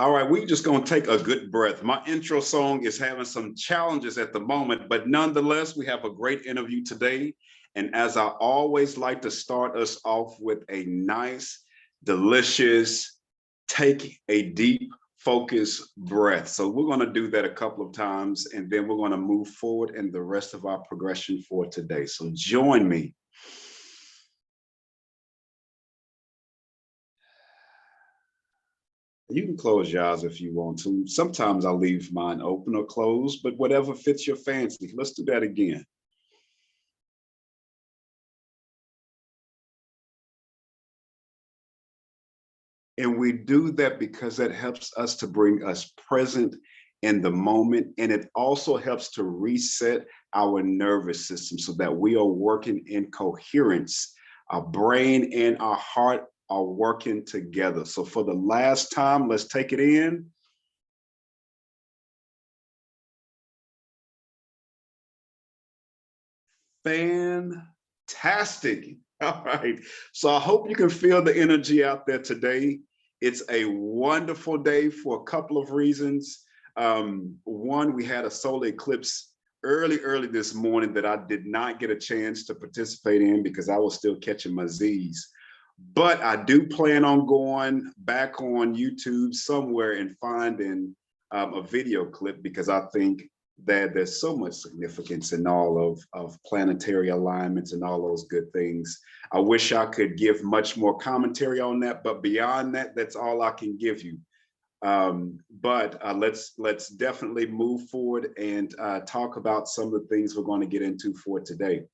All right, we're just going to take a good breath. My intro song is having some challenges at the moment, but nonetheless, we have a great interview today. And as I always like to start us off with a nice, delicious, take a deep, focused breath. So we're going to do that a couple of times, and then we're going to move forward in the rest of our progression for today. So join me. You can close your eyes if you want to. Sometimes I leave mine open or closed, but whatever fits your fancy. Let's do that again. And we do that because that helps us to bring us present in the moment. And it also helps to reset our nervous system so that we are working in coherence. Our brain and our heart are working together. So for the last time, let's take it in. Fantastic. All right. So I hope you can feel the energy out there today. It's a wonderful day for a couple of reasons. One, we had a solar eclipse early this morning that I did not get a chance to participate in because I was still catching my Z's. But I do plan on going back on YouTube somewhere and finding a video clip because I think that there's so much significance in all of planetary alignments and all those good things. I wish I could give much more commentary on that, but beyond that, that's all I can give you. Let's definitely move forward and talk about some of the things we're going to get into for today.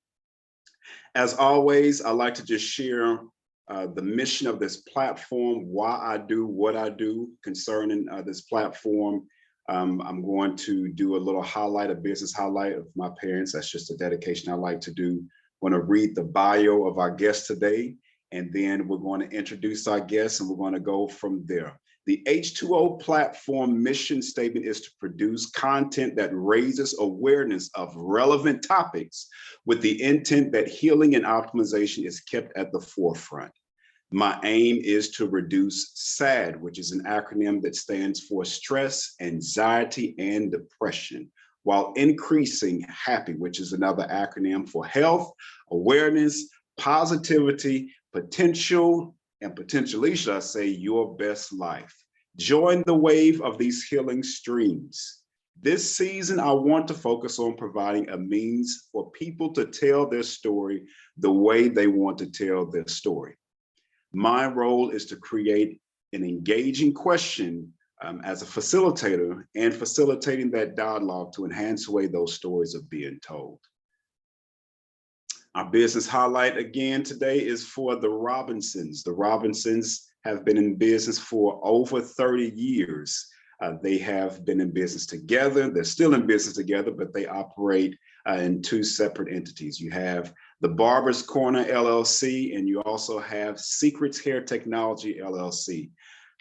As always, I like to just share the mission of this platform, why I do what I do concerning this platform. I'm going to do a little highlight, a business highlight of my parents. That's just a dedication I like to do. I'm going to read the bio of our guest today, and then we're going to introduce our guests, and we're going to go from there. The H2O platform mission statement is to produce content that raises awareness of relevant topics with the intent that healing and optimization is kept at the forefront. My aim is to reduce SAD, which is an acronym that stands for stress, anxiety, and depression, while increasing HAPPY, which is another acronym for health, awareness, positivity, potential, and potentially, should I say, your best life. Join the wave of these healing streams. This season, I want to focus on providing a means for people to tell their story the way they want to tell their story. My role is to create an engaging question as a facilitator and facilitating that dialogue to enhance the way those stories are being told. Our business highlight again today is for the Robinsons. The Robinsons have been in business for over 30 years. They have been in business together. They're still in business together, but they operate in two separate entities. You have the Barber's Corner LLC, and you also have Secrets Hair Technology LLC.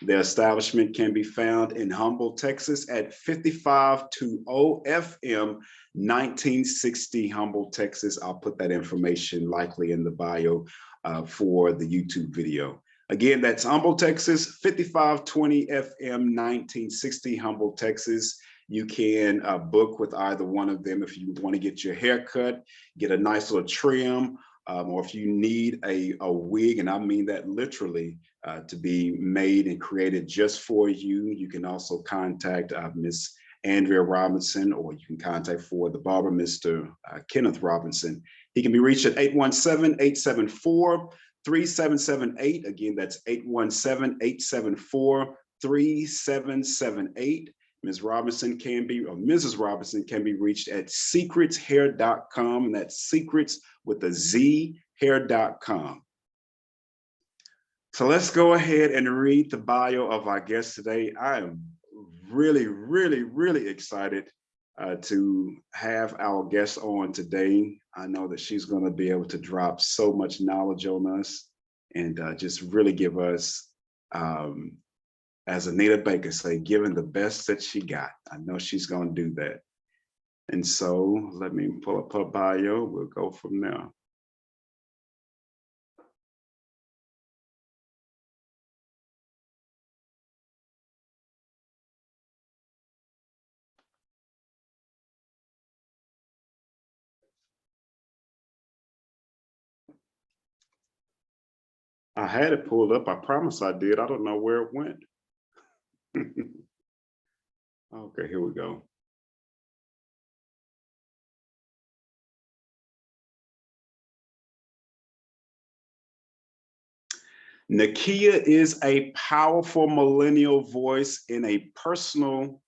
Their establishment can be found in Humble, Texas at 5520 FM 1960 Humble, Texas. I'll put that information likely in the bio for the YouTube video. Again, that's Humble, Texas, 5520 FM 1960 Humble, Texas. You can book with either one of them if you want to get your hair cut, get a nice little trim, or if you need a wig, and I mean that literally, to be made and created just for you. You can also contact Miss Andrea Robinson, or you can contact for the barber, Mr. Kenneth Robinson. He can be reached at 817-874-3778. Again, that's 817-874-3778. Ms. Robinson can be, or Mrs. Robinson can be reached at secretshair.com, and that's secrets with a Z, hair.com. So let's go ahead and read the bio of our guest today. I am really excited to have our guest on today. I know that she's going to be able to drop so much knowledge on us and just really give us, as Anita Baker say, giving the best that she got. I know she's going to do that. And so let me pull up her bio. We'll go from there. I had it pulled up. I promise I did. I don't know where it went. Okay, here we go. Nakia is a powerful millennial voice in a personal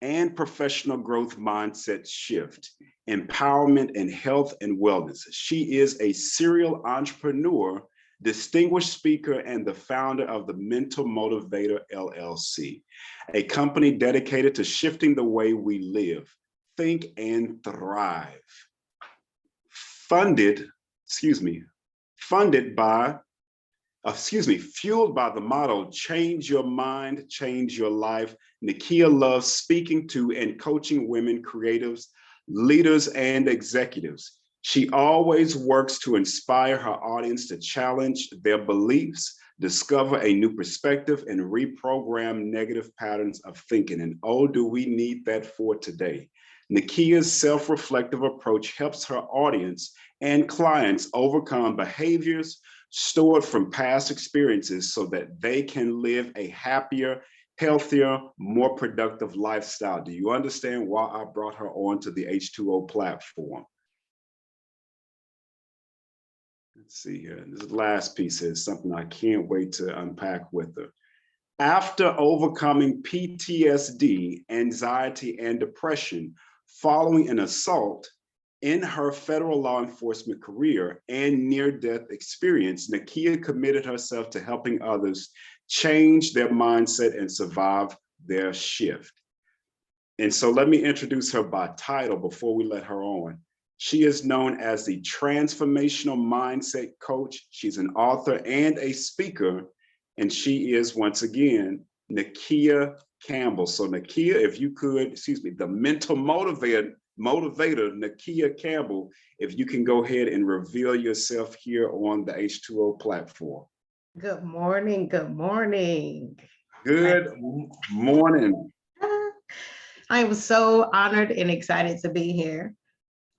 and professional growth mindset shift, empowerment, and health and wellness. She is a serial entrepreneur, distinguished speaker, and the founder of the Mental Motivator LLC, a company dedicated to shifting the way we live, think, and thrive. Funded, funded by fueled by the motto, change your mind, change your life. Nakia loves speaking to and coaching women, creatives, leaders, and executives. She always works to inspire her audience to challenge their beliefs, discover a new perspective, and reprogram negative patterns of thinking. And oh, do we need that for today? Nakia's self-reflective approach helps her audience and clients overcome behaviors stored from past experiences so that they can live a happier, healthier, more productive lifestyle. Do you understand why I brought her onto the H2O platform? Let's see here. This last piece is something I can't wait to unpack with her. After overcoming PTSD, anxiety, and depression following an assault in her federal law enforcement career and near-death experience, Nakia committed herself to helping others change their mindset and survive their shift. And so let me introduce her by title before we let her on. She is known as the Transformational Mindset Coach. She's an author and a speaker, and she is, once again, Nakia Campbell. So Nakia, if you could, the Mental Motivator, Nakia Campbell, if you can go ahead and reveal yourself here on the H2O platform. Good morning. Good morning. Good morning. I am so honored and excited to be here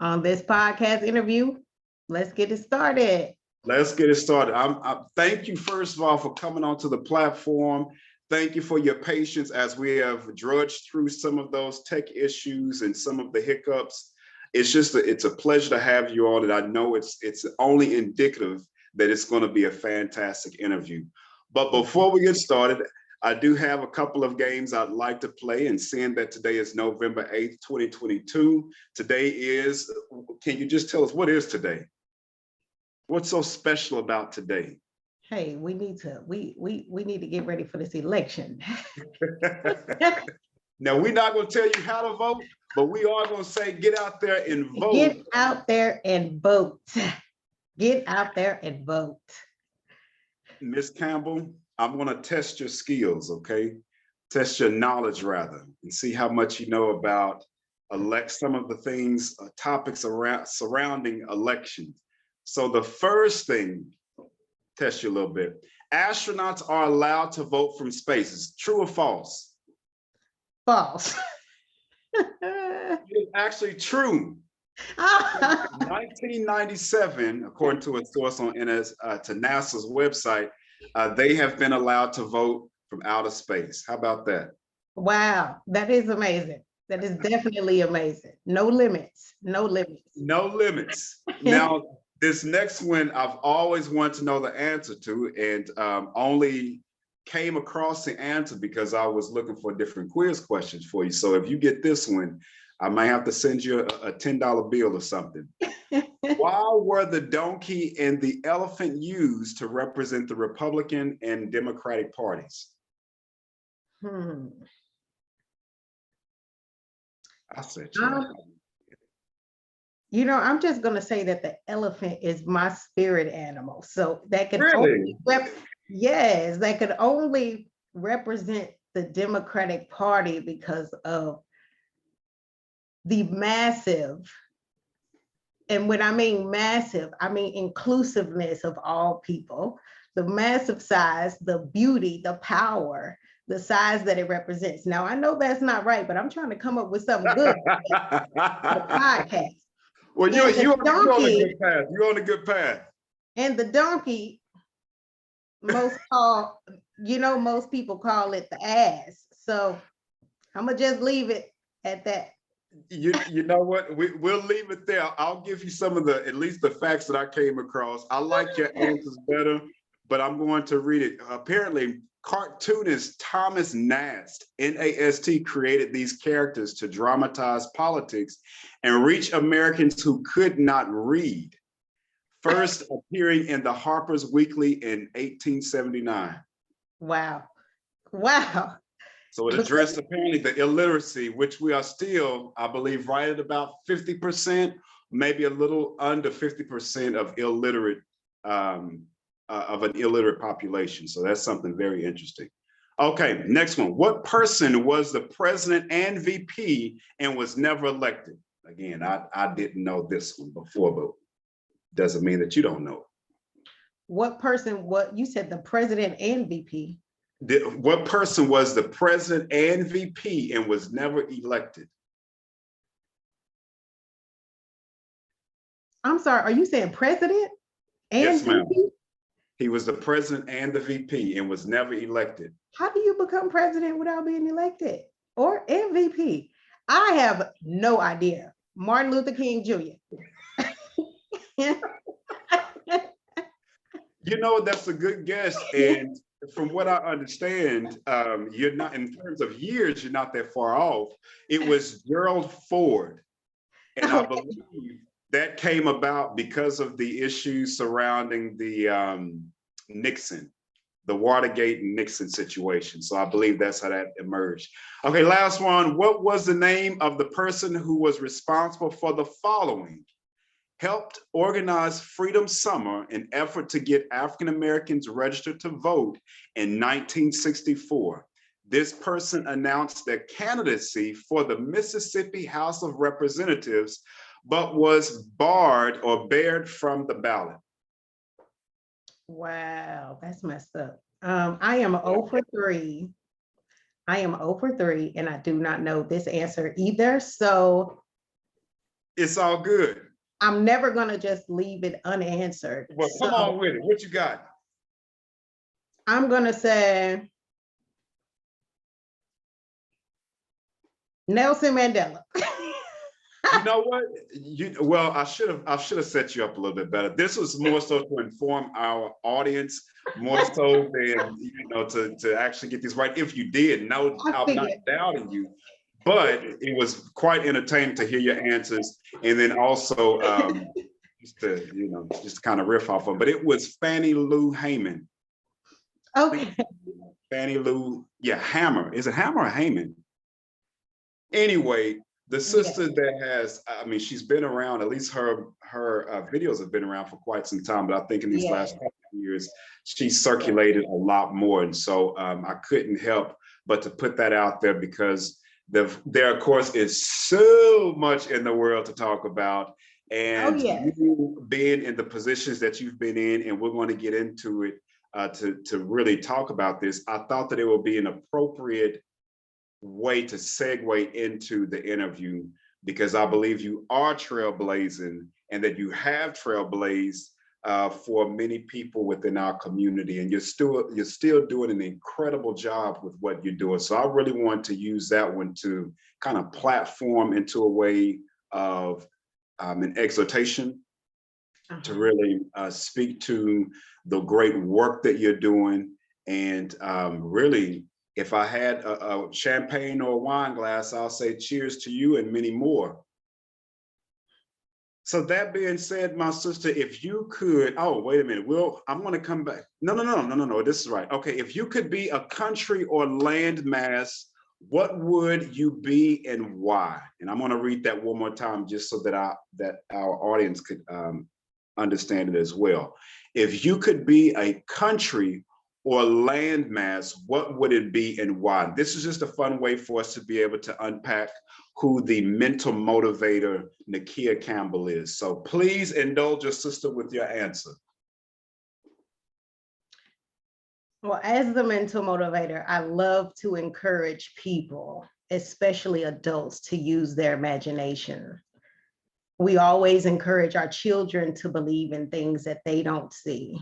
on this podcast interview. Let's get it started. Let's get it started. Thank you, first of all, for coming onto the platform. Thank you for your patience as we have drudged through some of those tech issues and some of the hiccups. It's a pleasure to have you on, and I know it's only indicative that it's going to be a fantastic interview. But before we get started, I do have a couple of games I'd like to play, and seeing that today is November 8th, 2022, today is, can you just tell us what is today? What's so special about today? Hey, we need to get ready for this election. Now, we're not going to tell you how to vote, but we are going to say get out there and vote. Get out there and vote. Get out there and vote. Ms. Campbell, I'm going to test your skills, okay? Test your knowledge, rather, and see how much you know about some of the things, topics surrounding elections. So the first thing, test you a little bit. Astronauts are allowed to vote from space. Is it true or false? False. It's actually true. 1997, according to a source on to NASA's website, they have been allowed to vote from outer space. How about that? Wow, that is amazing. That is definitely amazing. No limits. No limits. No limits. Now, this next one I've always wanted to know the answer to, and only came across the answer because I was looking for different quiz questions for you. So if you get this one, I might have to send you a $10 bill or something. Why were the donkey and the elephant used to represent the Republican and Democratic parties? I said, you know, I'm just going to say that the elephant is my spirit animal. So that could really? Yes, that could only represent the Democratic Party because of the massive, and when I mean massive, I mean inclusiveness of all people, the massive size, the beauty, the power, the size that it represents. Now, I know that's not right, but I'm trying to come up with something good for the podcast. Well, you're on a good path. You're on a good path. And the donkey most people call it the ass. So I'm gonna just leave it at that. You know what? We'll leave it there. I'll give you some of the, at least the facts that I came across. I like your answers better, but I'm going to read it. Apparently, cartoonist Thomas Nast, N-A-S-T, created these characters to dramatize politics and reach Americans who could not read. First appearing in the Harper's Weekly in 1879. Wow. Wow. So it addressed apparently the illiteracy, which we are still, I believe, right at about 50%, maybe a little under 50% of illiterate, of an illiterate population. So that's something very interesting. Okay, next one. What person was the president and VP and was never elected? Again, I didn't know this one before, but doesn't mean that you don't know. What person, what you said, the president and VP? What person was the president and VP and was never elected? I'm sorry, are you saying president and Yes, ma'am. VP? He was the president and the VP and was never elected. How do you become president without being elected or MVP? I have no idea. Martin Luther King Jr. You know, that's a good guess. And from what I understand, you're not, in terms of years, you're not that far off. It was Gerald Ford. And I believe that came about because of the issues surrounding the Nixon, the Watergate and Nixon situation. So I believe that's how that emerged. Okay, last one. What was the name of the person who was responsible for the following? Helped organize Freedom Summer, an effort to get African Americans registered to vote in 1964. This person announced their candidacy for the Mississippi House of Representatives, but was barred from the ballot. Wow, that's messed up. I am 0 for 3. I am 0 for 3, and I do not know this answer either. So it's all good. I'm never gonna just leave it unanswered. Well, come on with it. What you got? I'm gonna say Nelson Mandela. You know what? Well, I should have set you up a little bit better. This was more so to inform our audience, more so than to actually get this right. If you did, no, I'm not doubting you, but it was quite entertaining to hear your answers, and then also just to kind of riff off of. But it was Fannie Lou Hamer. Okay. Fannie Lou, yeah, Hammer. Is it Hammer or Haman? Anyway. The sister that has, I mean, she's been around, at least her videos have been around for quite some time, but I think in these last couple of years, she's circulated a lot more. And so I couldn't help but to put that out there because there, of course, is so much in the world to talk about. And you being in the positions that you've been in, and we're going to get into it to really talk about this, I thought that it would be an appropriate way to segue into the interview, because I believe you are trailblazing and that you have trailblazed for many people within our community, and you're still doing an incredible job with what you're doing. So I really want to use that one to kind of platform into a way of an exhortation to really speak to the great work that you're doing, and really, if I had a champagne or a wine glass, I'll say cheers to you and many more. So that being said, my sister, if you could, oh, wait a minute, I'm gonna come back. No, this is right. Okay, if you could be a country or landmass, what would you be and why? And I'm gonna read that one more time just so that our audience could understand it as well. If you could be a country or landmass, what would it be and why? This is just a fun way for us to be able to unpack who the mental motivator Nakia Campbell is. So please indulge your sister with your answer. Well, as the mental motivator, I love to encourage people, especially adults, to use their imagination. We always encourage our children to believe in things that they don't see.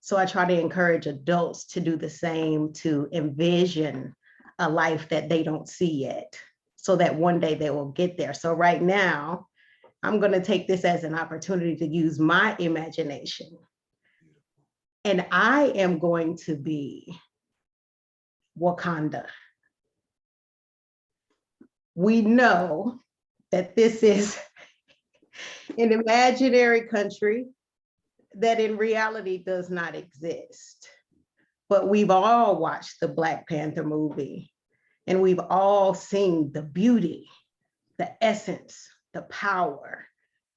So I try to encourage adults to do the same, to envision a life that they don't see yet, so that one day they will get there. So right now, I'm going to take this as an opportunity to use my imagination. And I am going to be Wakanda. We know that this is an imaginary country that in reality does not exist. But we've all watched the Black Panther movie, and we've all seen the beauty, the essence, the power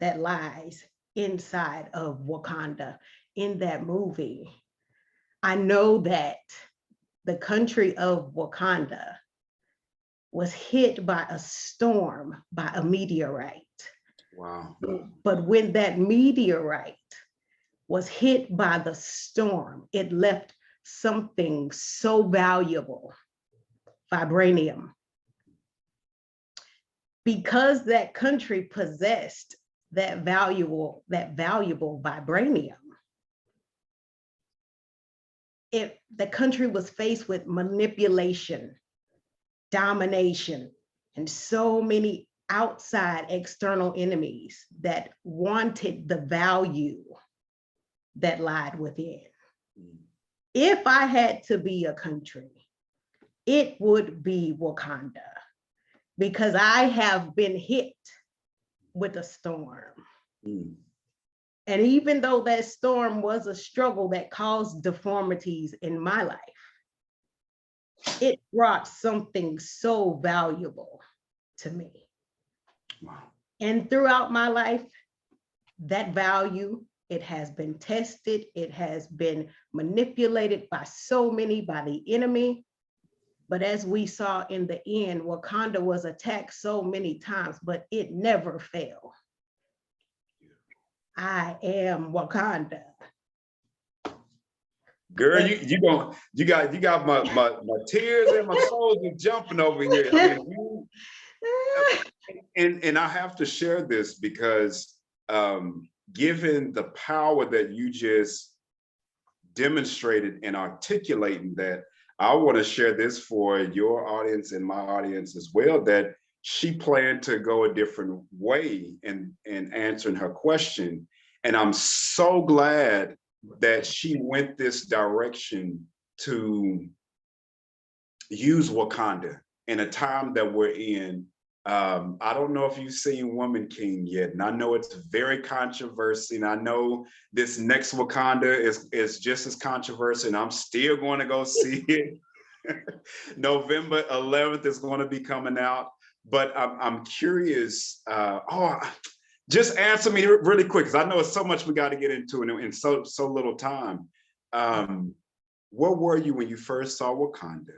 that lies inside of Wakanda in that movie. I know that the country of Wakanda was hit by a storm, by a meteorite. Wow. But when that meteorite was hit by the storm, it left something so valuable, vibranium. Because that country possessed that valuable vibranium, the country was faced with manipulation, domination, and so many outside external enemies that wanted the value that lied within. If I had to be a country, it would be Wakanda, because I have been hit with a storm. And even though that storm was a struggle that caused deformities in my life, it brought something so valuable to me. Wow. And throughout my life, that value, it has been tested, it has been manipulated by so many, by the enemy. But as we saw in the end, Wakanda was attacked so many times, but it never failed. I am Wakanda. Girl, you got my tears and my soul are jumping over here. I mean, and I have to share this because given the power that you just demonstrated in articulating that, I want to share this for your audience and my audience as well, that she planned to go a different way in answering her question. And I'm so glad that she went this direction to use Wakanda in a time that we're in. I don't know if you've seen Woman King yet, and I know it's very controversial, and I know this next Wakanda is just as controversial, and I'm still going to go see it. November 11th is going to be coming out, but I'm curious. Just answer me really quick, because I know it's so much we got to get into in so little time. Where were you when you first saw Wakanda?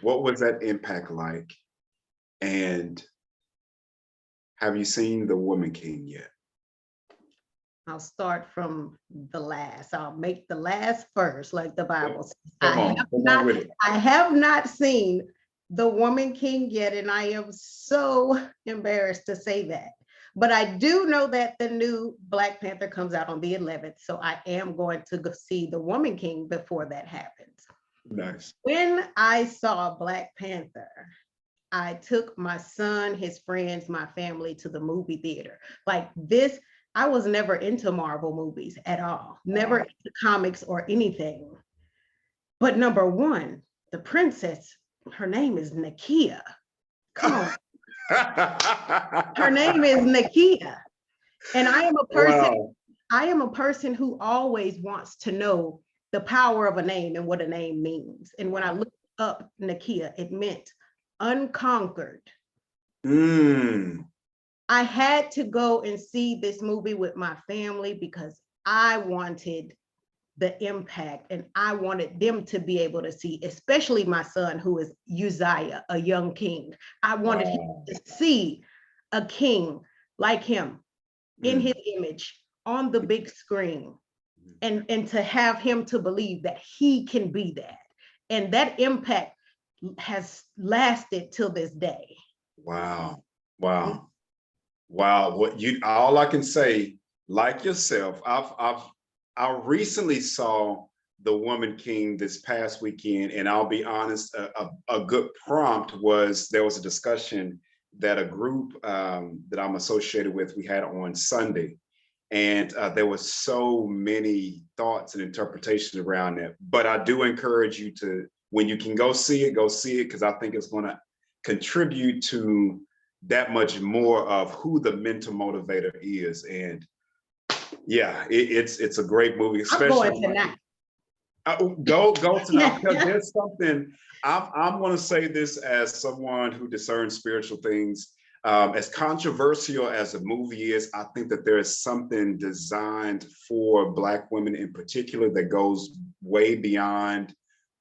What was that impact like? And have you seen The Woman King yet? I'll start from the last. I'll make the last first, like the Bible says. Come on with it. I have not seen The Woman King yet, and I am so embarrassed to say that. But I do know that the new Black Panther comes out on the 11th, so I am going to go see The Woman King before that happens. Nice. When I saw Black Panther, I took my son, his friends, my family to the movie theater. Like this, I was never into Marvel movies at all, never into comics or anything. But number one, the princess, her name is Nakia. Come on. Her name is Nakia. And I am a person, wow. I am a person who always wants to know the power of a name and what a name means. And when I looked up Nakia, it meant unconquered. I had to go and see this movie with my family because I wanted the impact, and I wanted them to be able to see, especially my son, who is Uzziah, a young king. I wanted him to see a king like him in his image on the big screen, and to have him to believe that he can be that. And that impact has lasted till this day. Wow. Wow. Wow. All I can say, like yourself, I recently saw The Woman King this past weekend, and I'll be honest, a good prompt was there was a discussion that a group that I'm associated with, we had on Sunday. And there was so many thoughts and interpretations around it. But I do encourage you to, when you can go see it, because I think it's going to contribute to that much more of who the mental motivator is. And yeah, it's a great movie, I'm especially going tonight. go tonight, because there's something. I'm going to say this as someone who discerns spiritual things. As controversial as the movie is, I think that there is something designed for Black women in particular that goes way beyond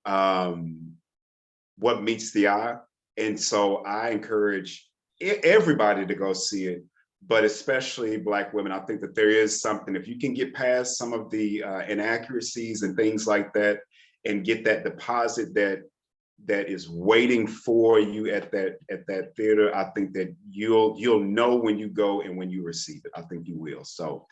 what meets the eye. And so I encourage everybody to go see it, but especially Black women. I think that there is something, if you can get past some of the inaccuracies and things like that, and get that deposit that is waiting for you at that theater, I think that you'll know when you go and when you receive it. I think you will. So,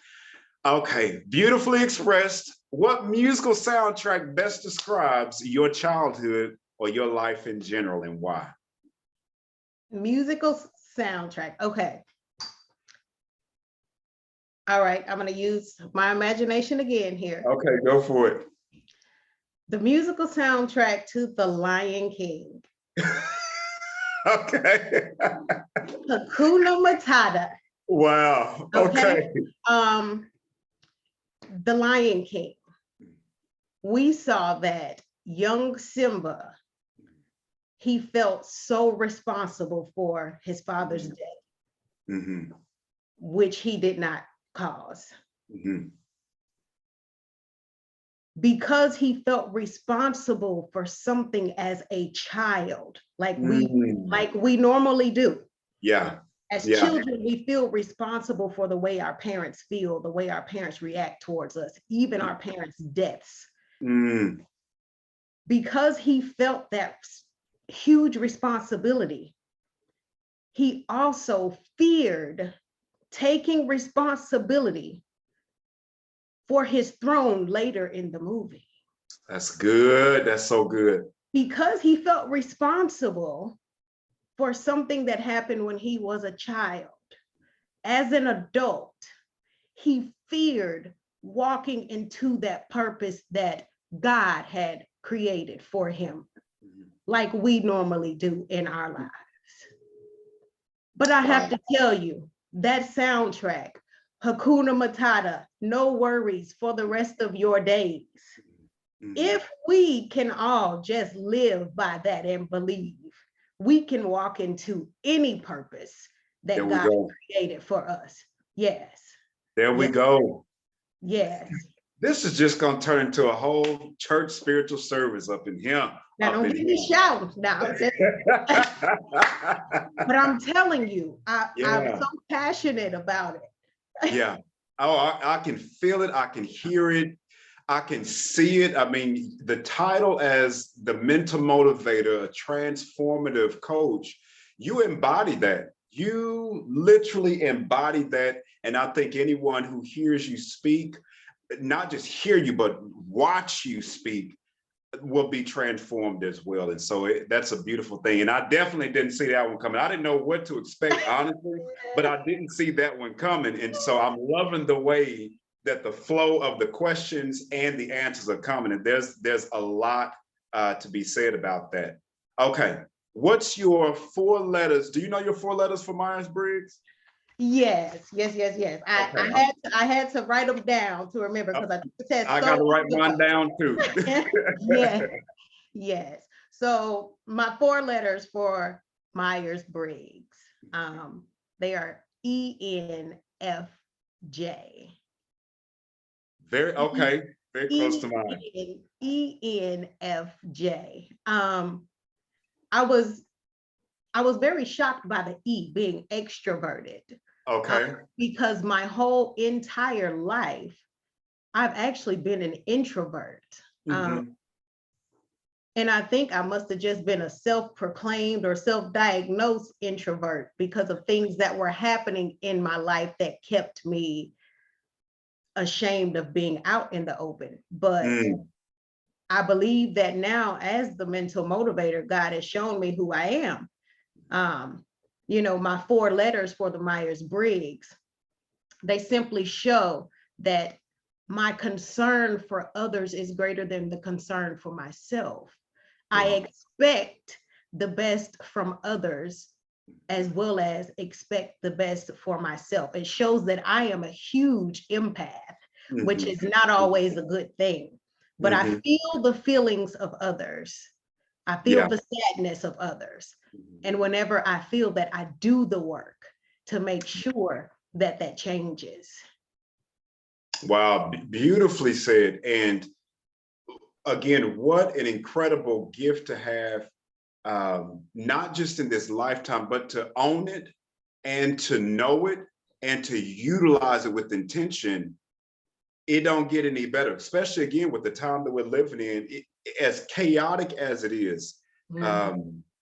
okay, beautifully expressed. What musical soundtrack best describes your childhood or your life in general, and why? Musical soundtrack. Okay. All right, I'm going to use my imagination again here. Okay, go for it. The musical soundtrack to The Lion King. Okay. Hakuna Matata. Wow. Okay. The Lion King. We saw that young Simba, he felt so responsible for his father's death, which he did not cause. Because he felt responsible for something as a child, like we normally do. Yeah. As children, we feel responsible for the way our parents feel, the way our parents react towards us, even our parents' deaths. Because he felt that huge responsibility, he also feared taking responsibility for his throne later in the movie. That's good. That's so good. Because he felt responsible for something that happened when he was a child. As an adult, he feared walking into that purpose that God had created for him, like we normally do in our lives. But I have to tell you, that soundtrack, Hakuna Matata, no worries for the rest of your days. If we can all just live by that and believe, we can walk into any purpose that God created for us. Yes. There we go. Yes. This is just going to turn into a whole church spiritual service up in here. Now, don't get me shouting now. But I'm telling you, I'm so passionate about it. Yeah. Oh, I can feel it. I can hear it. I can see it. I mean, the title as the mental motivator, a transformative coach, you embody that. You literally embody that. And I think anyone who hears you speak, not just hear you, but watch you speak, will be transformed as well. And so that's a beautiful thing. And I definitely didn't see that one coming. I didn't know what to expect, honestly, but I didn't see that one coming. And so I'm loving the way that the flow of the questions and the answers are coming. And there's a lot to be said about that. Okay. What's your 4 letters? Do you know your 4 letters for Myers-Briggs? Yes. Okay. I had to write them down to remember, because I got to write mine down too. Yes. So my 4 letters for Myers-Briggs, they are ENFJ. Very close to mine. ENFJ. I was very shocked by the E, being extroverted. Okay. Because my whole entire life, I've actually been an introvert. And I think I must have just been a self-proclaimed or self-diagnosed introvert because of things that were happening in my life that kept me ashamed of being out in the open. But I believe that now, as the mental motivator, God has shown me who I am. You know, my 4 letters for the Myers-Briggs, they simply show that my concern for others is greater than the concern for myself. Wow. I expect the best from others as well as expect the best for myself. It shows that I am a huge empath, which is not always a good thing, but I feel the feelings of others. I feel the sadness of others. And whenever I feel that, I do the work to make sure that that changes. Wow, beautifully said. And again, what an incredible gift to have, not just in this lifetime, but to own it and to know it and to utilize it with intention. It don't get any better, especially again with the time that we're living in, as chaotic as it is.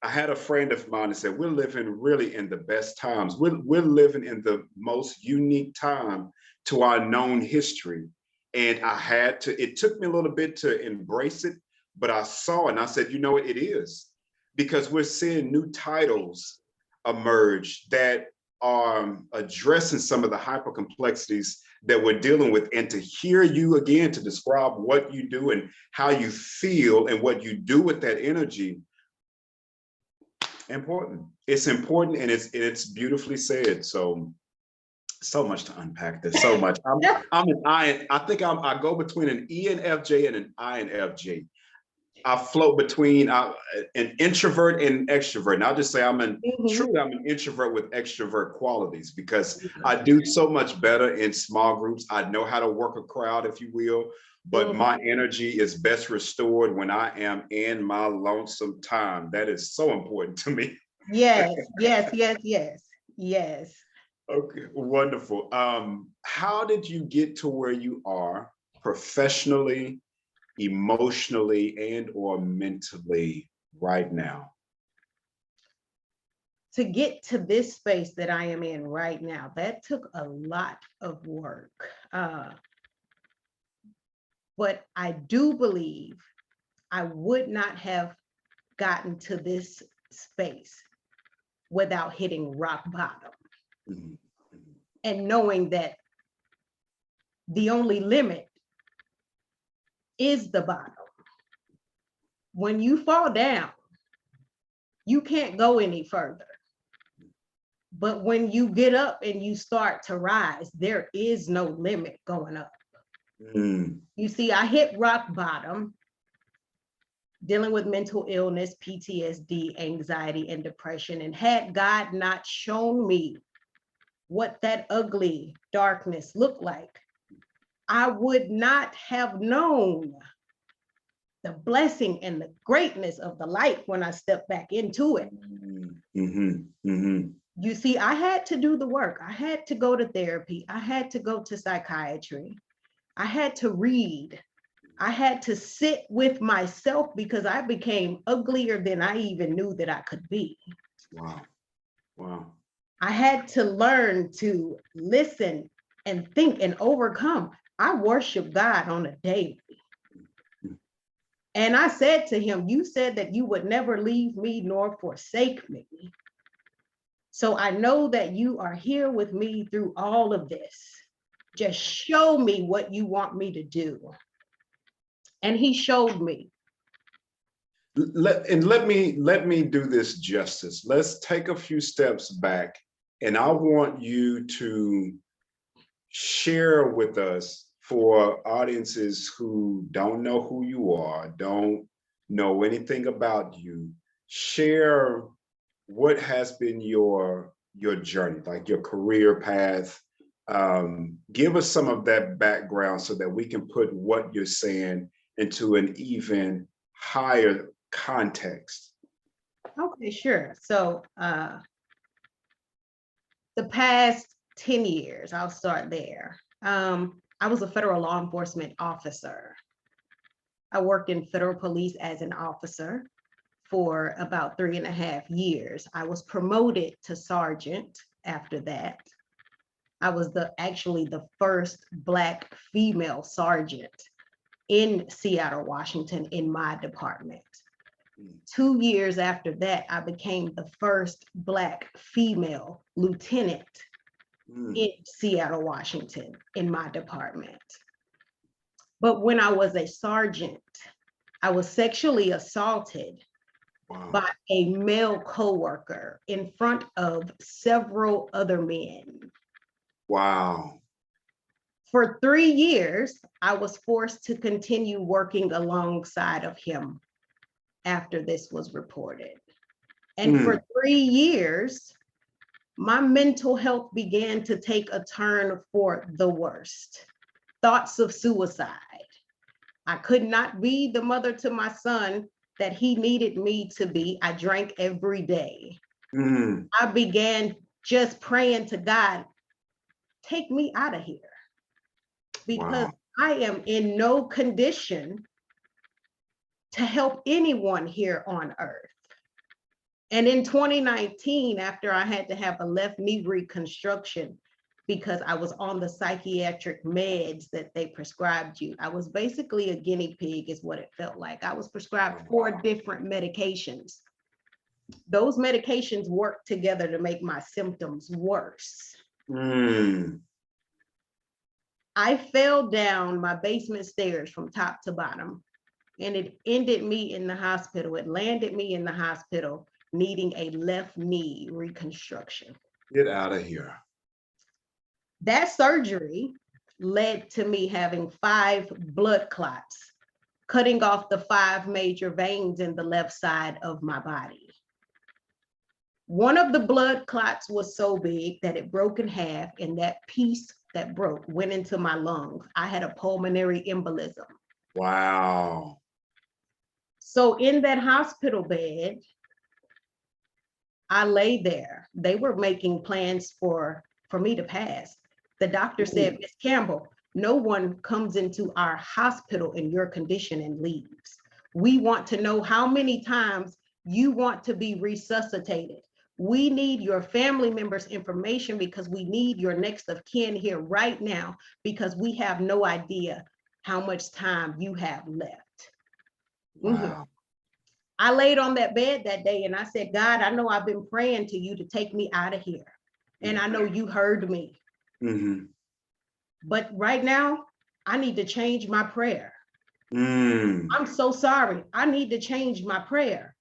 I had a friend of mine that said, we're living really in the best times. We're living in the most unique time to our known history. And it took me a little bit to embrace it, but I saw it and I said, you know what, it is. Because we're seeing new titles emerge that are addressing some of the hyper complexities that we're dealing with. And to hear you again to describe what you do and how you feel and what you do with that energy, important. It's important, and it's beautifully said. So much to unpack. There's so much. I'm an I. I think I go between an ENFJ and an INFJ. I float between an introvert and extrovert. And I'll just say truly I'm an introvert with extrovert qualities, because I do so much better in small groups. I know how to work a crowd, if you will, but my energy is best restored when I am in my lonesome time. That is so important to me. Yes, yes, yes, yes, yes. Okay, wonderful. How did you get to where you are professionally, emotionally, and or mentally right now? To get to this space that I am in right now, that took a lot of work. But I do believe I would not have gotten to this space without hitting rock bottom. And knowing that the only limit is the bottom. When you fall down, you can't go any further. But when you get up and you start to rise, there is no limit going up. You see, I hit rock bottom, dealing with mental illness, PTSD, anxiety, and depression. And had God not shown me what that ugly darkness looked like, I would not have known the blessing and the greatness of the light when I stepped back into it. You see, I had to do the work. I had to go to therapy. I had to go to psychiatry. I had to read. I had to sit with myself because I became uglier than I even knew that I could be. Wow. Wow. I had to learn to listen and think and overcome. I worship God on a daily. And I said to him, you said that you would never leave me nor forsake me. So I know that you are here with me through all of this. Just show me what you want me to do. And he showed me. Let me do this justice. Let's take a few steps back, and I want you to share with us, for audiences who don't know who you are, don't know anything about you, share what has been your journey, like your career path. Give us some of that background so that we can put what you're saying into an even higher context. Okay, sure. So the past 10 years, I'll start there. I was a federal law enforcement officer. I worked in federal police as an officer for about 3.5 years. I was promoted to sergeant after that. I was actually the first Black female sergeant in Seattle, Washington, in my department. 2 years after that, I became the first Black female lieutenant in Seattle, Washington, in my department. But when I was a sergeant, I was sexually assaulted by a male coworker in front of several other men. Wow. For 3 years, I was forced to continue working alongside of him after this was reported. And for 3 years, my mental health began to take a turn for the worst. Thoughts of suicide. I could not be the mother to my son that he needed me to be. I drank every day. I began just praying to God, take me out of here, because I am in no condition to help anyone here on earth. And in 2019, after I had to have a left knee reconstruction because I was on the psychiatric meds that they prescribed you, I was basically a guinea pig is what it felt like. I was prescribed 4 different medications. Those medications worked together to make my symptoms worse. I fell down my basement stairs from top to bottom, and it ended me in the hospital. It landed me in the hospital needing a left knee reconstruction. Get out of here. That surgery led to me having 5 blood clots, cutting off the 5 major veins in the left side of my body. One of the blood clots was so big that it broke in half, and that piece that broke went into my lungs. I had a pulmonary embolism. Wow. So in that hospital bed, I lay there. They were making plans for me to pass. The doctor said, Miss Campbell, no one comes into our hospital in your condition and leaves. We want to know how many times you want to be resuscitated. We need your family members' information because we need your next of kin here right now, because we have no idea how much time you have left. Wow. I laid on that bed that day and I said, God, I know I've been praying to you to take me out of here. And I know you heard me. But right now, I need to change my prayer. I'm so sorry. I need to change my prayer.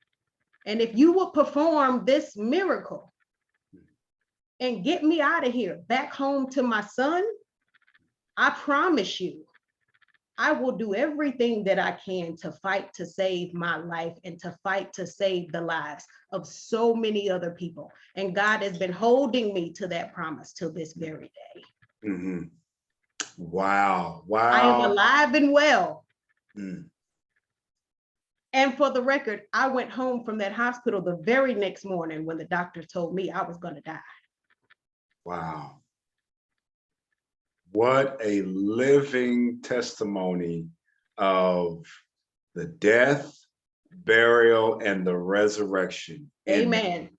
And if you will perform this miracle and get me out of here, back home to my son, I promise you, I will do everything that I can to fight to save my life and to fight to save the lives of so many other people. And God has been holding me to that promise till this very day. Wow. Wow. I am alive and well. And for the record, I went home from that hospital the very next morning when the doctor told me I was going to die. Wow. What a living testimony of the death, burial, and the resurrection. Amen. And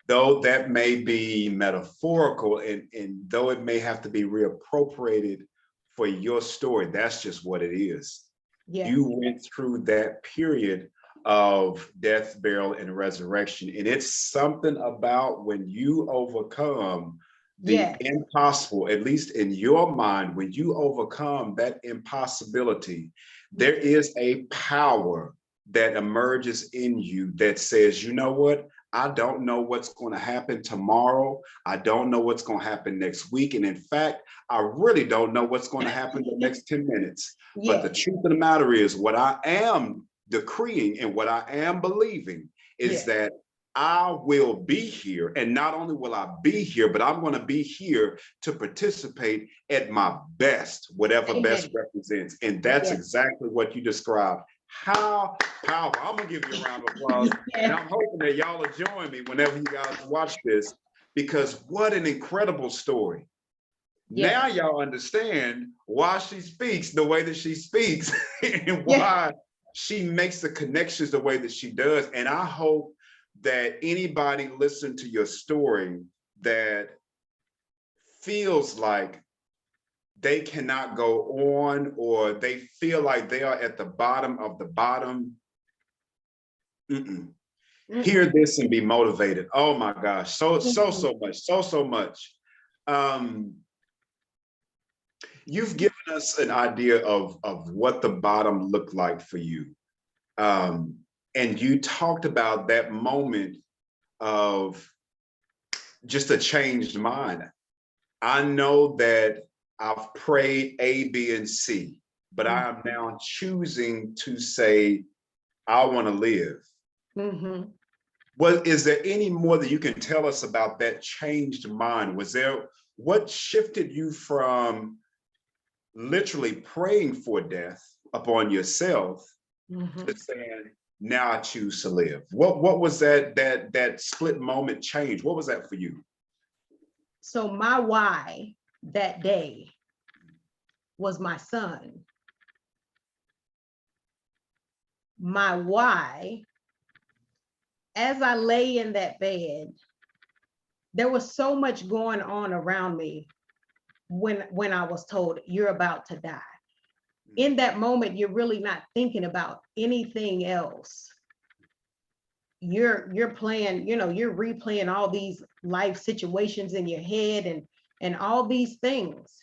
though that may be metaphorical and though it may have to be reappropriated for your story, that's just what it is. Yes. You went through that period of death, burial, and resurrection. And it's something about when you overcome the impossible, at least in your mind, when you overcome that impossibility, there is a power that emerges in you that says, you know what? I don't know what's going to happen tomorrow. I don't know what's going to happen next week. And in fact, I really don't know what's going to happen the next 10 minutes. But the truth of the matter is, what I am decreeing and what I am believing is that I will be here. And not only will I be here, but I'm going to be here to participate at my best, whatever best represents. And that's exactly what you described. How powerful. I'm going to give you a round of applause. And I'm hoping that y'all will join me whenever you guys watch this, because what an incredible story. Now y'all understand why she speaks the way that she speaks and why she makes the connections the way that she does. And I hope that anybody listen to your story that feels like they cannot go on, or they feel like they are at the bottom of the bottom. Hear this and be motivated. Oh my gosh, so much. You've given us an idea of what the bottom looked like for you. And you talked about that moment of just a changed mind. I know that I've prayed A, B, and C, but I am now choosing to say, I want to live. Well, is there any more that you can tell us about that changed mind? What shifted you from literally praying for death upon yourself to saying, now I choose to live? What was that split moment change? What was that for you? So my why that day was my son. My why, as I lay in that bed, there was so much going on around me when I was told, you're about to die. In that moment, you're really not thinking about anything else. You're playing, you're replaying all these life situations in your head and all these things.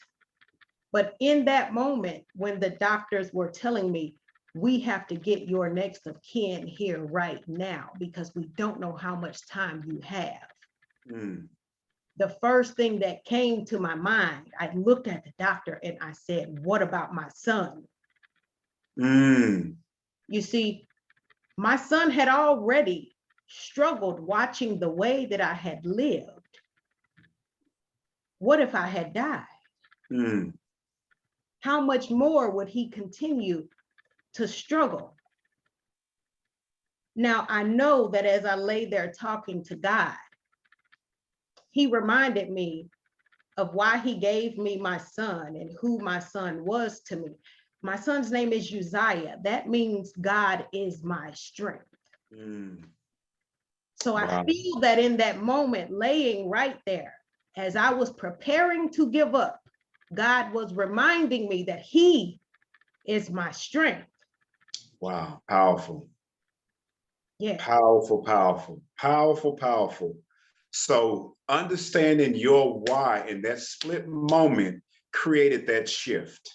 But in that moment, when the doctors were telling me, we have to get your next of kin here right now because we don't know how much time you have. The first thing that came to my mind, I looked at the doctor and I said, what about my son? You see, my son had already struggled watching the way that I had lived. What if I had died? How much more would he continue to struggle? Now, I know that as I lay there talking to God, he reminded me of why he gave me my son and who my son was to me. My son's name is Uzziah. That means God is my strength. So I feel that in that moment, laying right there, as I was preparing to give up, God was reminding me that he is my strength. Wow, powerful. Yeah. Powerful. So understanding your why in that split moment created that shift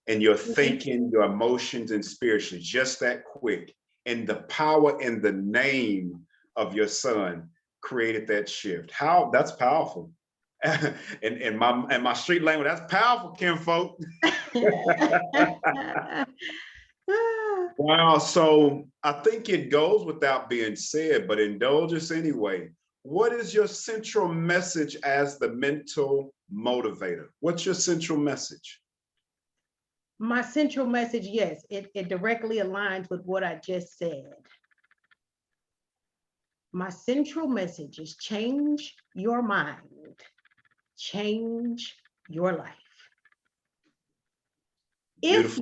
in your thinking, your emotions, and spiritually, just that quick. And the power in the name of your son created that shift. That's powerful. in my street language, that's powerful, kinfolk. Wow. So I think it goes without being said, but indulge us anyway. What is your central message as the mental motivator? What's your central message? My central message, yes, it directly aligns with what I just said. My central message is change your mind, change your life. If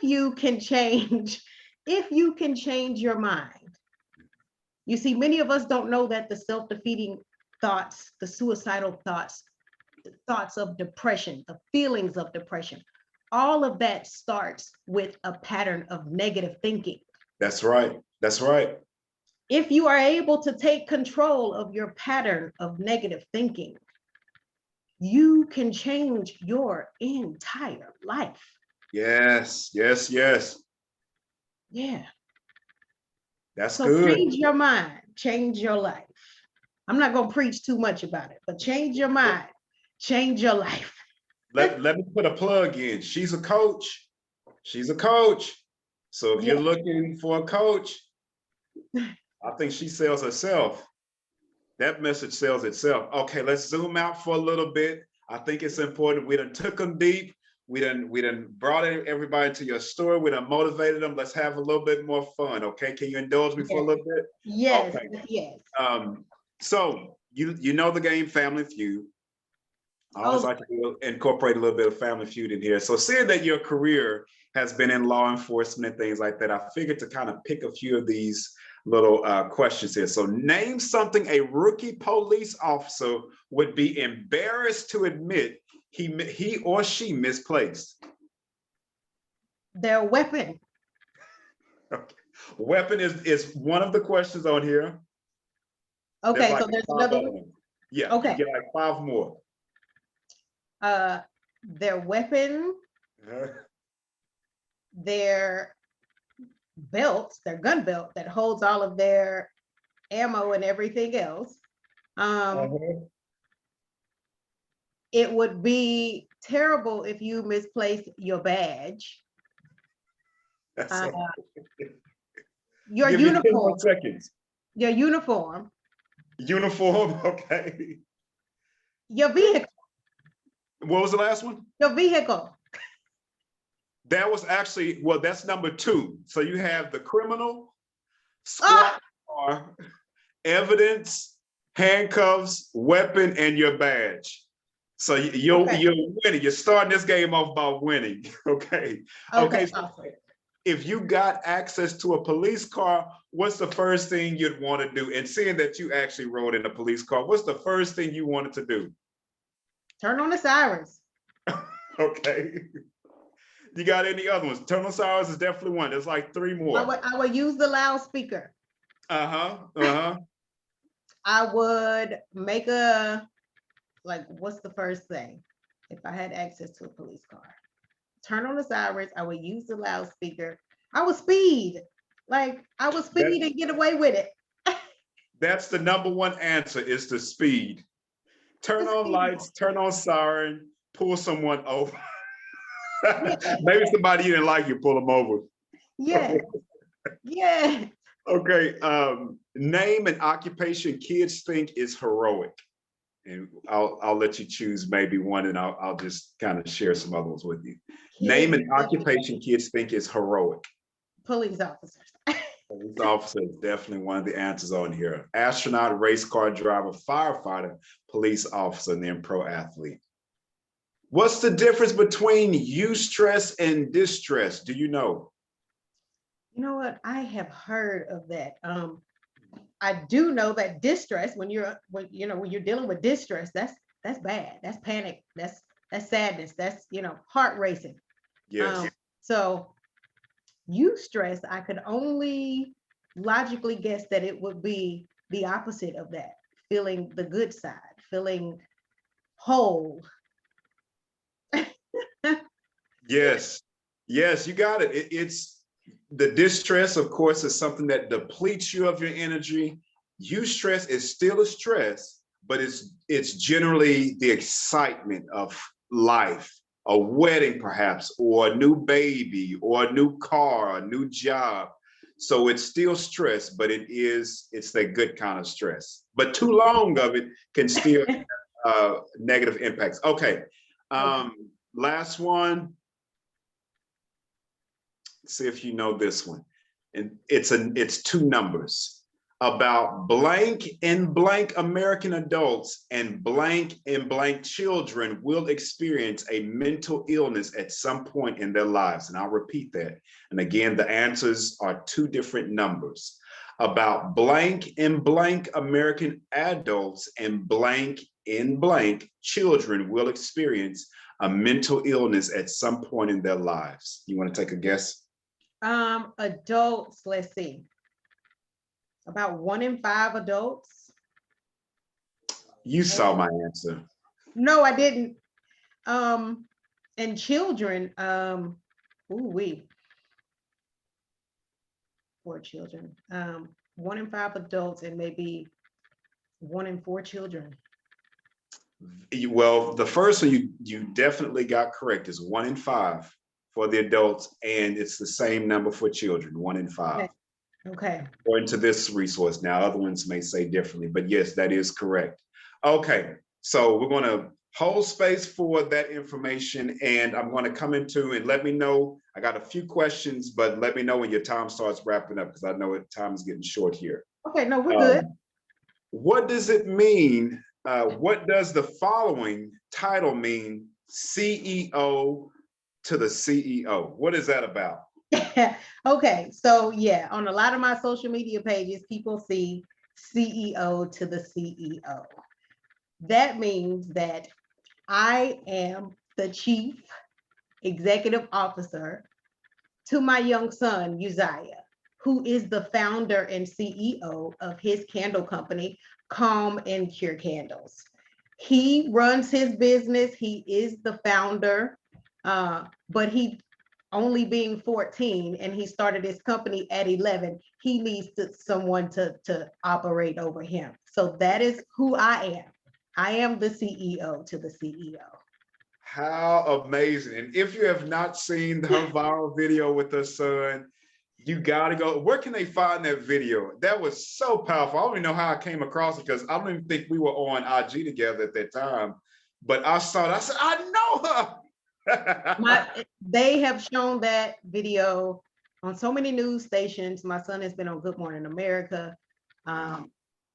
you can change your mind. You see, many of us don't know that the self-defeating thoughts, the suicidal thoughts, the thoughts of depression, the feelings of depression, all of that starts with a pattern of negative thinking. That's right. If you are able to take control of your pattern of negative thinking, you can change your entire life. Yes. Yeah. That's so good. Change your mind, change your life. I'm not going to preach too much about it, but change your mind, change your life. Let me put a plug in. She's a coach. So if you're looking for a coach, I think she sells herself. That message sells itself. Okay, let's zoom out for a little bit. I think it's important. We done took them deep. We done brought everybody to your story. We done motivated them. Let's have a little bit more fun. Okay, can you indulge me for a little bit? Yes. Okay. Yes. So you know the game Family Feud. I always like to incorporate a little bit of Family Feud in here. So seeing that your career has been in law enforcement and things like that, I figured to kind of pick a few of these little questions here. So name something a rookie police officer would be embarrassed to admit he or she misplaced. Their weapon. Okay. Weapon is one of the questions on here. Okay, like so there's 5 another other one. ones. Yeah, Okay. you get like 5 more. Their weapon, their belt, their gun belt that holds all of their ammo and everything else. It would be terrible if you misplaced your badge. Your Give me 10 more uniform. seconds. Your uniform. Uniform, okay. Your vehicle. What was the last one? Your vehicle. That was actually, well, that's number 2. So you have the criminal, squad car, evidence, handcuffs, weapon, and your badge. So you're winning. You're starting this game off by winning. Okay. Okay. So awesome. if you got access to a police car, what's the first thing you'd want to do? And seeing that you actually rode in a police car, what's the first thing you wanted to do? Turn on the sirens. Okay. You got any other ones? Turn on sirens is definitely one. There's like 3 more. I would use the loudspeaker. I would make what's the first thing? If I had access to a police car, turn on the sirens. I would use the loudspeaker. I would speed. I would speed and get away with it. That's the number 1 answer, is the speed. Turn on lights, turn on siren, pull someone over. Maybe somebody you didn't like, you pull them over. Yeah. Yeah. Okay. Name an occupation kids think is heroic. And I'll let you choose maybe one, and I'll just kind of share some other ones with you. Name an occupation kids think is heroic. Police officers. Police officer is definitely one of the answers on here. Astronaut, race car driver, firefighter, police officer, and then pro athlete. What's the difference between eustress and distress? Do you know? You know what? I have heard of that. I do know that distress, when you're dealing with distress, that's bad. That's panic. That's sadness. That's heart racing. Yes. So eustress, I could only logically guess that it would be the opposite of that, feeling the good side, feeling whole. Yes, you got it. It's the distress, of course, is something that depletes you of your energy. Eustress is still a stress, but it's generally the excitement of life, a wedding perhaps, or a new baby, or a new car, a new job. So it's still stress, but it's that good kind of stress. But too long of it can still negative impacts. Okay. Last one. See if you know this one. And it's 2 numbers. About blank and blank American adults and blank children will experience a mental illness at some point in their lives. And I'll repeat that. And again, the answers are 2 different numbers. About blank and blank American adults and blank children will experience a mental illness at some point in their lives. You want to take a guess? Adults, let's see. About 1 in 5 adults. You saw my answer. No, I didn't. And children, poor children. 1 in 5 adults and maybe 1 in 4 children. Well, the first one you definitely got correct, is 1 in 5 for the adults, and it's the same number for children, 1 in 5. Okay. According to this resource. Now, other ones may say differently, but yes, that is correct. Okay, so we're going to hold space for that information, and I'm going to come into and let me know. I got a few questions, but let me know when your time starts wrapping up, because I know time is getting short here. Okay, no, we're good. What does it mean? What does the following title mean? CEO to the CEO. What is that about? Okay, so yeah, on a lot of my social media pages, people see CEO to the CEO. That means that I am the chief executive officer to my young son, Uzziah, who is the founder and CEO of his candle company, Calm and Cure Candles. He runs his business. He is the founder, but he only being 14 and he started his company at 11, he needs someone to operate over him. So that is who I am. I am the CEO to the CEO. How amazing. And if you have not seen her viral video with her son, you got to go. Where can they find that video? That was so powerful. I don't even know how I came across it because I don't even think we were on IG together at that time. But I saw it. I said, I know her. They have shown that video on so many news stations. My son has been on Good Morning America.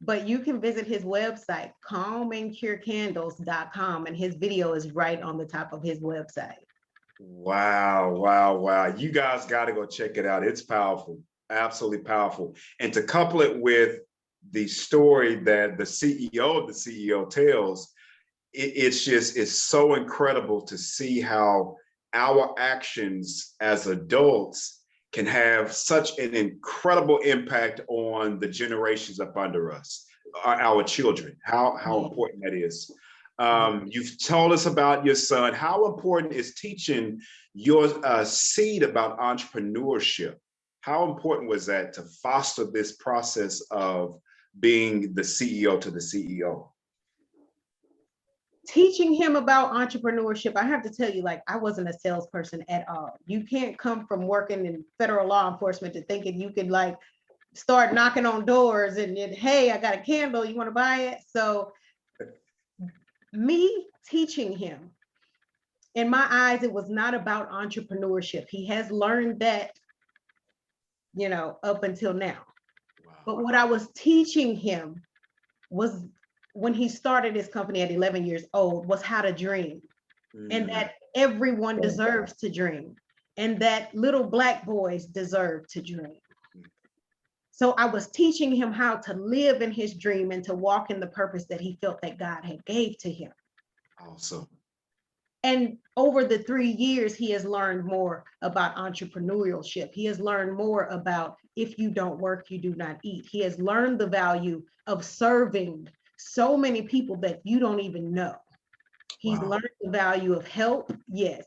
But you can visit his website, calmandcurecandles.com, and his video is right on the top of his website. Wow, wow, wow. You guys got to go check it out. It's powerful, absolutely powerful. And to couple it with the story that the CEO of the CEO tells, it's so incredible to see how our actions as adults can have such an incredible impact on the generations up under us, our children, how important that is. You've told us about your son. How important is teaching your seed about entrepreneurship? How important was that to foster this process of being the CEO to the CEO? Teaching him about entrepreneurship, I have to tell you, like, I wasn't a salesperson at all. You can't come from working in federal law enforcement to thinking you could like start knocking on doors and hey, I got a candle, you want to buy it? So me teaching him, in my eyes, it was not about entrepreneurship. He has learned that, up until now. Wow. But what I was teaching him was, when he started his company at 11 years old, was how to dream. And that everyone deserves to dream, and that little Black boys deserve to dream. So I was teaching him how to live in his dream and to walk in the purpose that he felt that God had gave to him. Awesome. And over the 3 years, he has learned more about entrepreneurship. He has learned more about, if you don't work, you do not eat. He has learned the value of serving so many people that you don't even know. He's learned the value of help. Yes,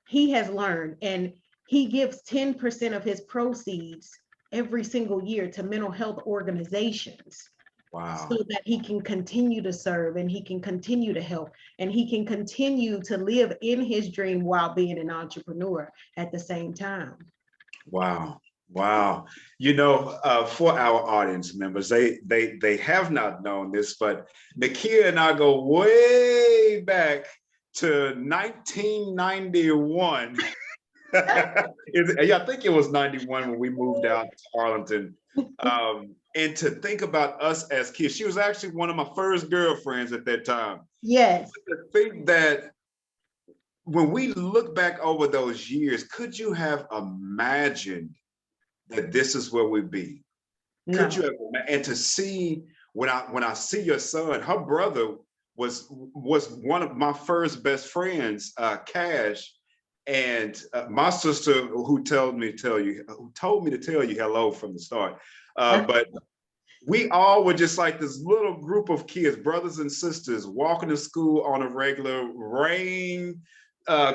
he has learned, and he gives 10% of his proceeds every single year to mental health organizations. Wow. So that he can continue to serve, and he can continue to help, and he can continue to live in his dream while being an entrepreneur at the same time. Wow. Wow. For our audience members, they have not known this, but Nakia and I go way back to 1991. I think it was 91 when we moved out to Arlington. And to think about us as kids, she was actually one of my first girlfriends at that time. Yes. To think that when we look back over those years, could you have imagined that this is where we'd be? No. Could you have, and to see when I see your son, her brother was one of my first best friends, Cash, and my sister who told me to tell you hello from the start. But we all were just like this little group of kids, brothers and sisters, walking to school on a regular, rain,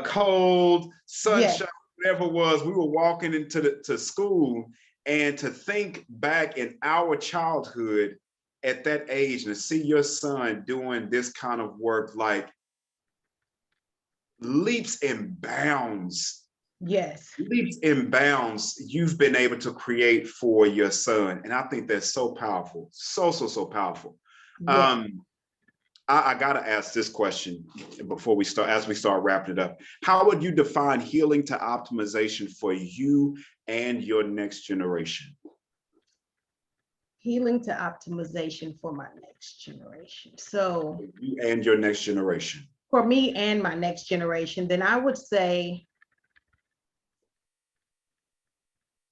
cold, sunshine, whatever it was. We were walking to school, and to think back in our childhood at that age and to see your son doing this kind of work, like leaps and bounds. Yes. Leaps and bounds you've been able to create for your son. And I think that's so powerful. So powerful. Yeah. I gotta ask this question before we start, as we start wrapping it up. How would you define healing to optimization for you and your next generation? Healing to optimization for my next generation. So you and your next generation. For me and my next generation, then I would say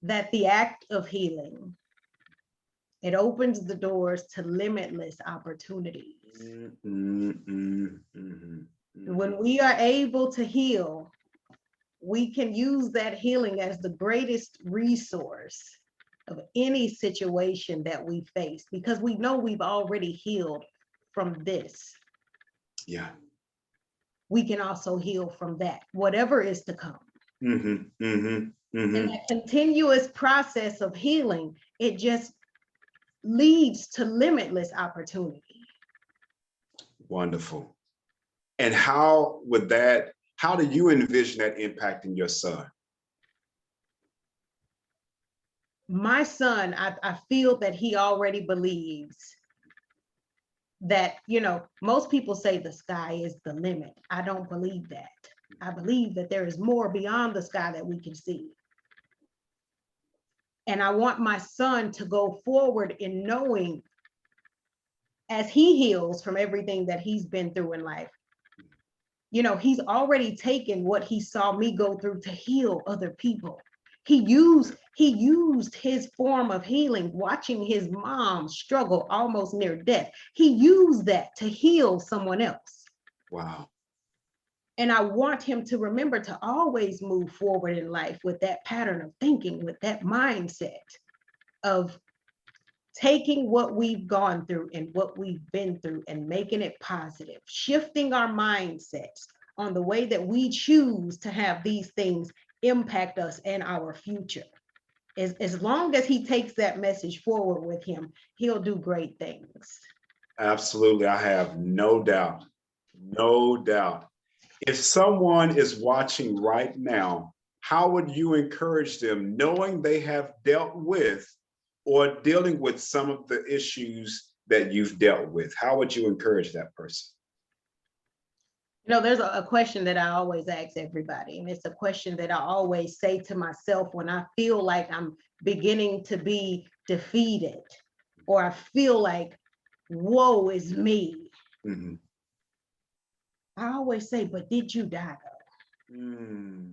that the act of healing, it opens the doors to limitless opportunities. When we are able to heal, we can use that healing as the greatest resource of any situation that we face, because we know we've already healed from this. Yeah. We can also heal from that, whatever is to come. And that continuous process of healing, it just leads to limitless opportunity. Wonderful. And how do you envision that impacting your son? My son, I feel that he already believes that, most people say the sky is the limit. I don't believe that. I believe that there is more beyond the sky that we can see. And I want my son to go forward in knowing, as he heals from everything that he's been through in life, he's already taken what he saw me go through to heal other people. He used his form of healing, watching his mom struggle almost near death. He used that to heal someone else. Wow. And I want him to remember to always move forward in life with that pattern of thinking, with that mindset of taking what we've gone through and what we've been through and making it positive, shifting our mindsets on the way that we choose to have these things impact us and our future. As long as he takes that message forward with him, he'll do great things. Absolutely. I have no doubt. No doubt. If someone is watching right now, how would you encourage them, knowing they have dealt with or dealing with some of the issues that you've dealt with? How would you encourage that person? There's a question that I always ask everybody, and it's a question that I always say to myself when I feel like I'm beginning to be defeated, or I feel like, woe is me. I always say, but did you die though?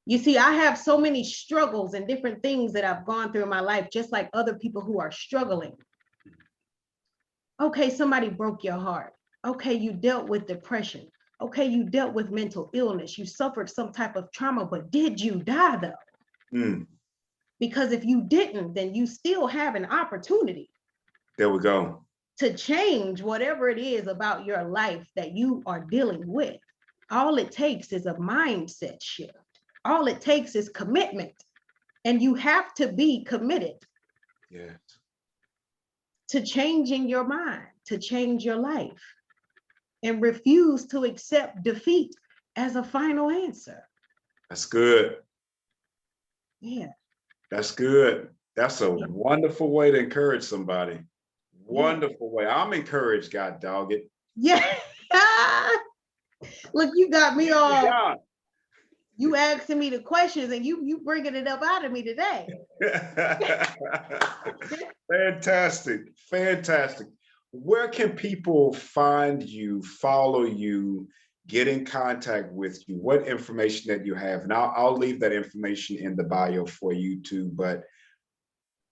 You see, I have so many struggles and different things that I've gone through in my life, just like other people who are struggling. Okay, somebody broke your heart. Okay, you dealt with depression. Okay, you dealt with mental illness. You suffered some type of trauma, but did you die though? Because if you didn't, then you still have an opportunity. There we go. To change whatever it is about your life that you are dealing with. All it takes is a mindset shift. All it takes is commitment. And you have to be committed. Yes. To changing your mind, to change your life, and refuse to accept defeat as a final answer. That's good. Yeah. That's good. That's a wonderful way to encourage somebody. Wonderful way. I'm encouraged, God dog it. Yeah. Look, you got me all. Yeah. You asking me the questions and you bringing it up out of me today. Fantastic. Fantastic. Where can people find you, follow you, get in contact with you? What information that you have? And I'll leave that information in the bio for you too. But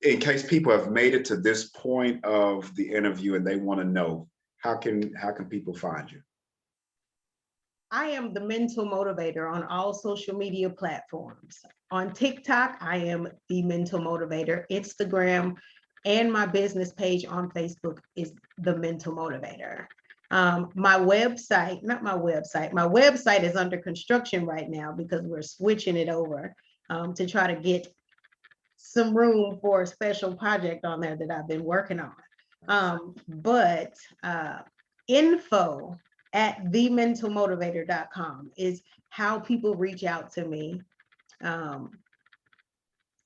in case people have made it to this point of the interview and they want to know, how can people find you? I am the Mental Motivator on all social media platforms. On TikTok, I am the Mental Motivator. Instagram and my business page on Facebook is the Mental Motivator. My website is under construction right now because we're switching it over to try to get some room for a special project on there that I've been working on. But info at thementalmotivator.com is how people reach out to me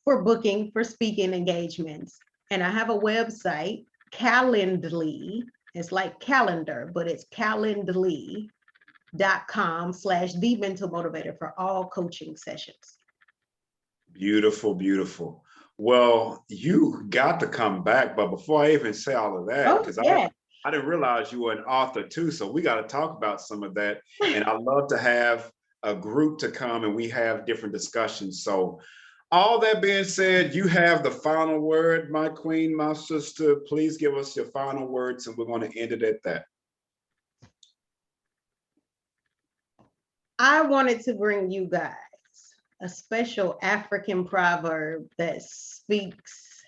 for booking, for speaking engagements. And I have a website, Calendly. It's like calendar, but it's calendly.com/thementalmotivator for all coaching sessions. Beautiful, beautiful. Well, you got to come back, but before I even say all of that, because I didn't realize you were an author too, so we got to talk about some of that. And I love to have a group to come and we have different discussions. So All that being said, you have the final word, my queen, my sister. Please give us your final words, and we're going to end it at that. I wanted to bring you guys a special African proverb that speaks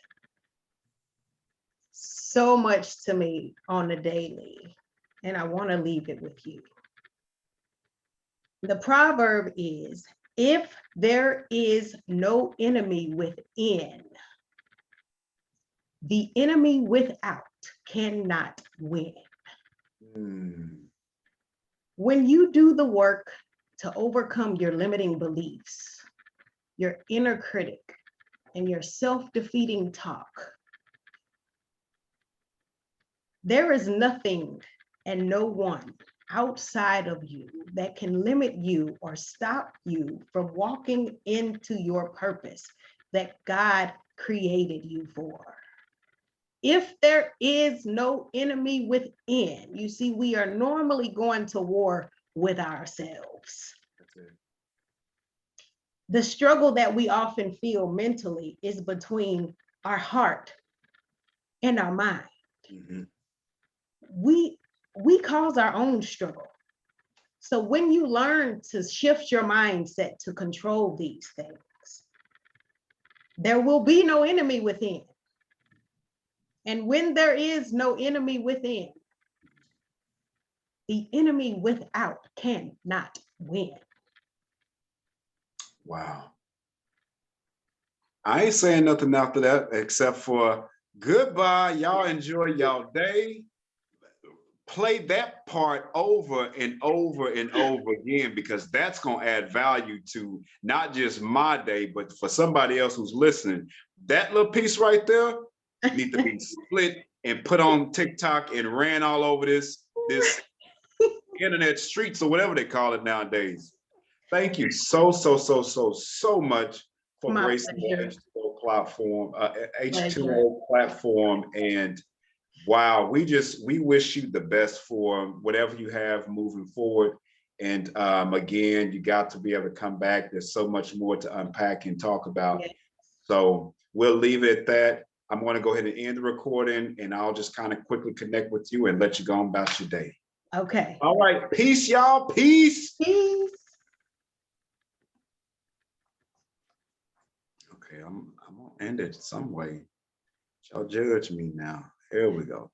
so much to me on the daily, and I want to leave it with you. The proverb is, if there is no enemy within, the enemy without cannot win. When you do the work to overcome your limiting beliefs, your inner critic, and your self-defeating talk, there is nothing and no one outside of you that can limit you or stop you from walking into your purpose that God created you for. If there is no enemy within, you see, we are normally going to war with ourselves. The struggle that we often feel mentally is between our heart and our mind. Mm-hmm. We cause our own struggle. So when you learn to shift your mindset to control these things, there will be no enemy within. And when there is no enemy within, the enemy without cannot win. Wow. I ain't saying nothing after that except for goodbye. Y'all enjoy y'all day. Play that part over and over and over again, because that's going to add value to not just my day, but for somebody else who's listening. That little piece right there needs to be split and put on TikTok and ran all over this internet streets or whatever they call it nowadays. Thank you so much for My gracing the pleasure. H2O platform, Pleasure. H2O platform. And wow, we wish you the best for whatever you have moving forward. And again, you got to be able to come back. There's so much more to unpack and talk about. Yes. So we'll leave it at that. I'm going to go ahead and end the recording, and I'll just kind of quickly connect with you and let you go on about your day. Okay. All right. Peace, y'all. Peace. Peace. Okay, I'm gonna end it some way. Y'all judge me now. Here we go.